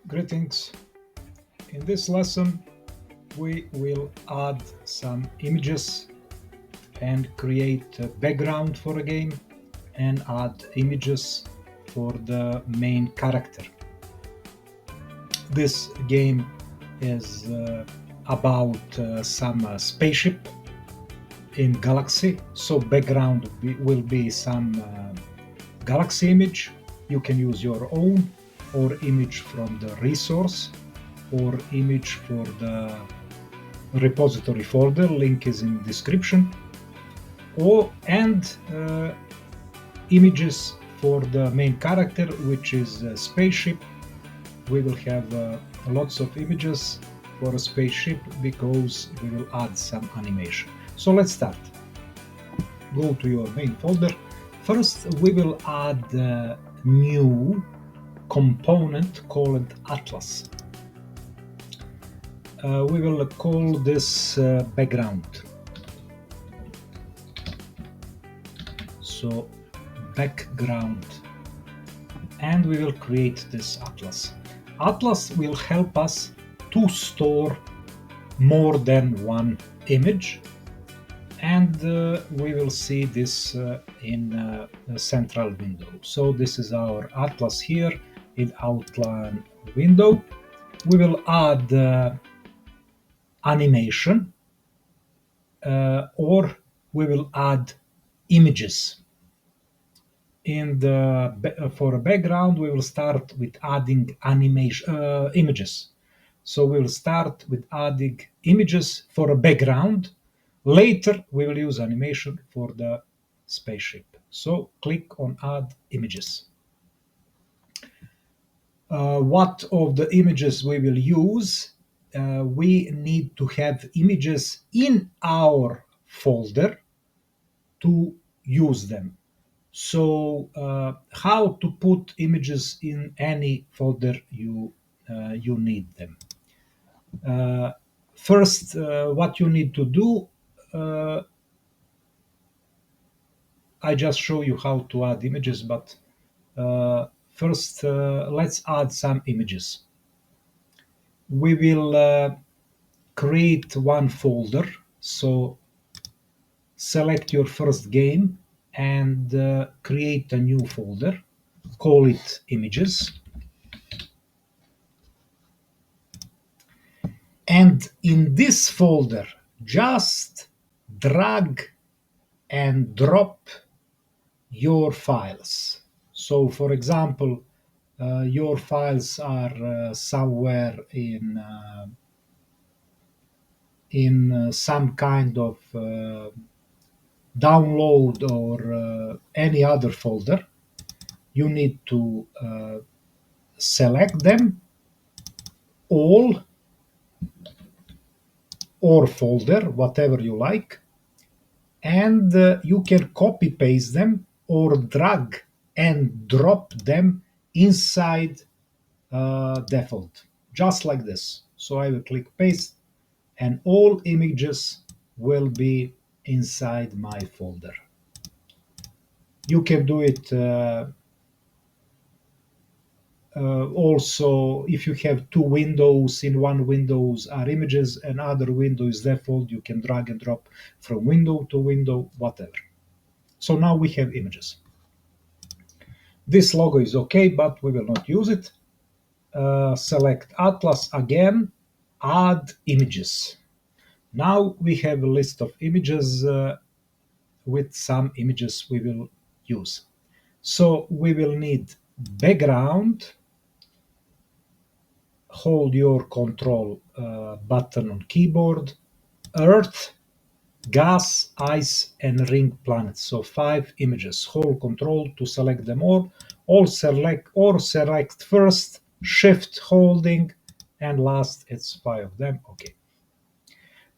Greetings. In this lesson, we will add some images and create a background for a game and add images for the main character. This game is about some spaceship in galaxy, so background will be some galaxy image. You can use your own or image from the resource or image for the repository folder. Link is in description. And images for the main character, which is a spaceship. We will have lots of images for a spaceship because we will add some animation. So let's start. Go to your main folder. First, we will add a new component called Atlas. We will call this background. So background, and we will create this Atlas. Atlas will help us to store more than one image, and we will see this in the central window. So this is our Atlas here in outline window. We will add animation or we will add images. For a background, we will start with adding images. So we will start with adding images for a background. Later, we will use animation for the spaceship. So click on Add Images. What of the images we will use? We need to have images in our folder to use them. So how to put images in any folder you need them. First, what you need to do, I just show you how to add images, but first let's add some images. We will create one folder. So select your first game and create a new folder. Call it images. And in this folder, just drag and drop your files. So, for example, your files are somewhere in some kind of download or any other folder. You need to select them all or folder, whatever you like, and you can copy paste them or drag and drop them inside Defold, just like this. So I will click paste and all images will be inside my folder. You can do it also if you have two windows. In one windows are images and other window is default. You can drag and drop from window to window, whatever. So now we have images. This logo is okay, but we will not use it. Select Atlas again, add images. Now we have a list of images with some images we will use. So we will need background. Hold your control button on keyboard. Earth, gas, ice, and ring planets. So 5 images. Hold control to select them all. Select first, shift holding, and last it's 5 of them. Okay.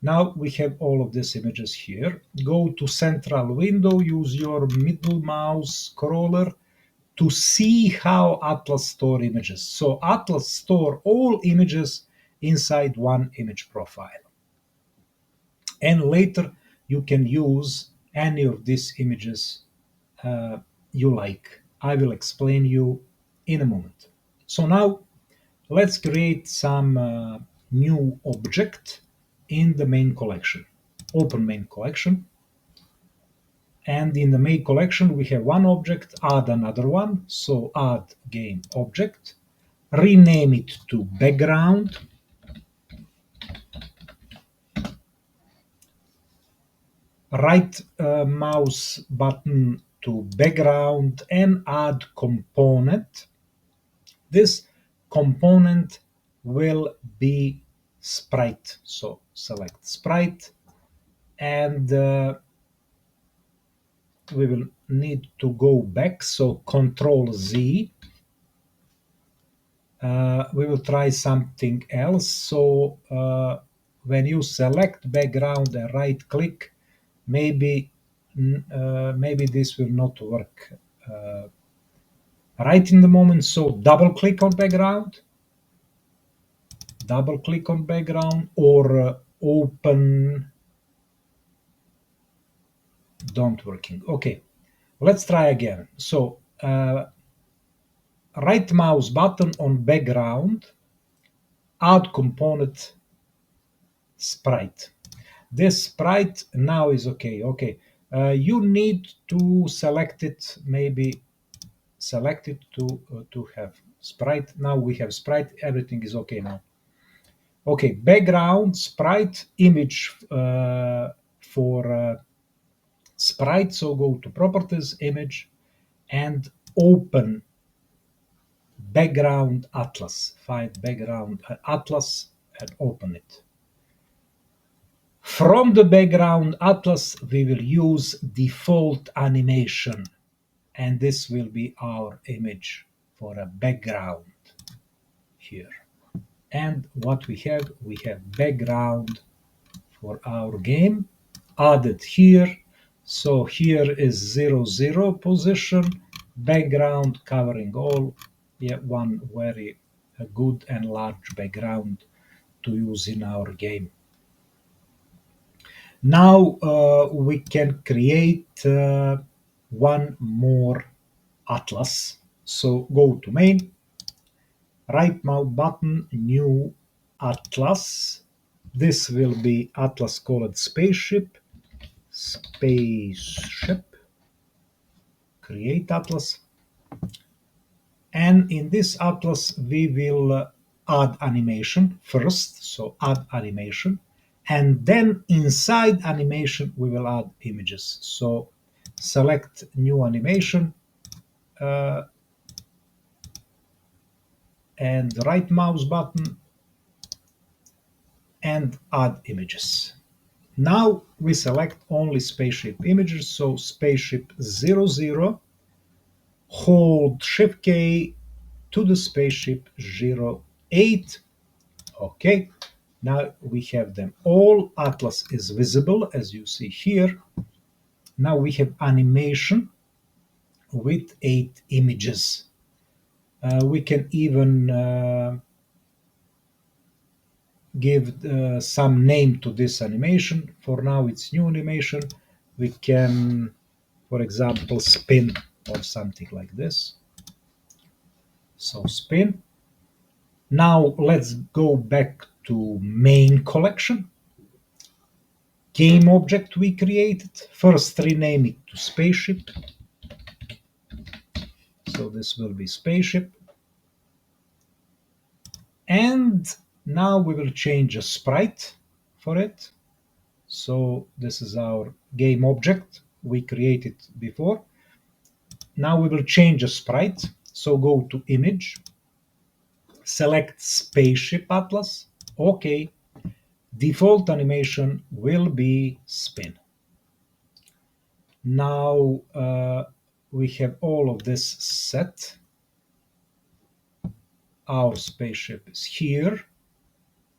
Now we have all of these images here. Go to central window, use your middle mouse scroller to see how Atlas store images. So Atlas store all images inside one image profile. And later you can use any of these images you like. I will explain you in a moment. So now Let's create some new object in the main collection. Open main collection. And in the main collection, we have one object, add another one. So add game object, rename it to background. Right mouse button to background and add component. This component will be sprite. So select sprite, and we will need to go back. So Control Z. We will try something else. So when you select background and right click, maybe this will not work right in the moment. So double click on background, or open. Don't working. Okay, let's try again. So right mouse button on background, add component sprite. This sprite now is okay. Okay, you need to select it, maybe select it to have sprite. Now we have sprite, everything is okay now. Okay, background sprite image for sprite. So go to properties, image, and open background atlas. Find background atlas and open it. From the background atlas, we will use default animation, and this will be our image for a background here. And what we have background for our game added here. So here is 0, position, background covering all. Yeah, one very good and large background to use in our game. Now we can create one more atlas. So go to main, right mouse button, new atlas. This will be atlas called spaceship. Create atlas. And in this atlas, we will add animation first. So add animation. And then inside animation, we will add images. So select new animation and right mouse button and add images. Now we select only spaceship images. So spaceship 00, hold Shift K to the spaceship 08. Okay, now we have them all. Atlas is visible as you see here. Now we have animation with 8 images. We can even give some name to this animation. For now it's new animation. We can, for example, spin or something like this. So spin. Now let's go back to main collection. Game object we created. First rename it to spaceship. So this will be spaceship. And now we will change a sprite for it. So this is our game object we created before. Now we will change a sprite. So go to image, select spaceship atlas. Okay. Default animation will be spin. Now we have all of this set. Our spaceship is here.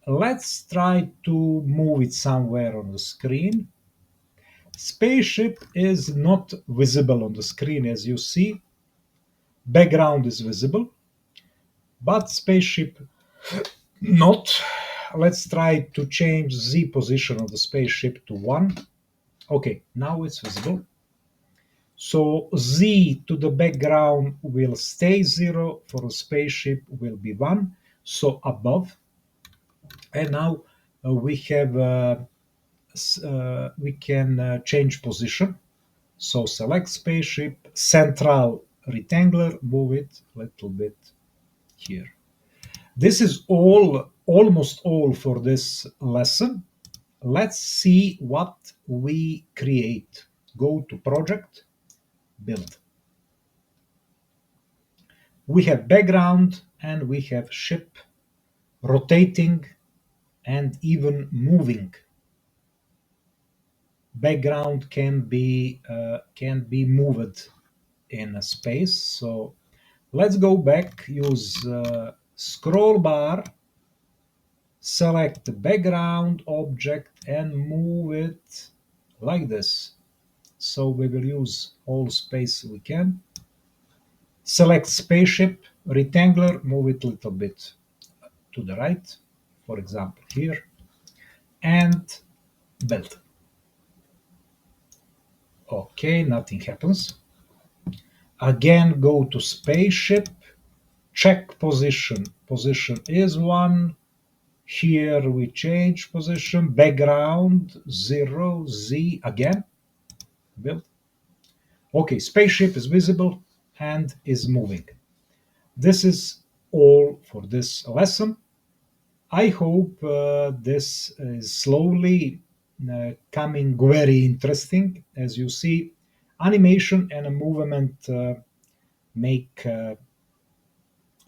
Let's try to move it somewhere on the screen. Spaceship is not visible on the screen as you see. Background is visible, but spaceship not. Let's try to change Z position of the spaceship to 1. Okay, now it's visible. So Z to the background will stay 0, for the spaceship will be 1. So above, and now we can change position. So select spaceship, central rectangular, move it a little bit here. This is almost all for this lesson. Let's see what we create. Go to project, build. We have background and we have ship, rotating and even moving. Background can be moved in a space. So let's go back, use scroll bar, select the background object and move it like this. So we will use all space we can. Select spaceship, rectangular, move it a little bit to the right, for example here, and build. Okay, nothing happens. Again, go to spaceship, check position. Position is 1. Here we change position, background 0, Z again, build. Okay, spaceship is visible and is moving. This is all for this lesson. I hope this is slowly coming very interesting. As you see, animation and a movement make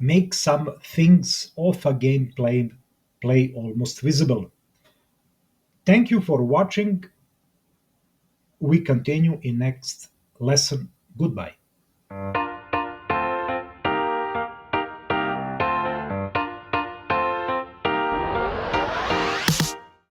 make some things of a gameplay play almost visible. Thank you for watching. We continue in next lesson. Goodbye.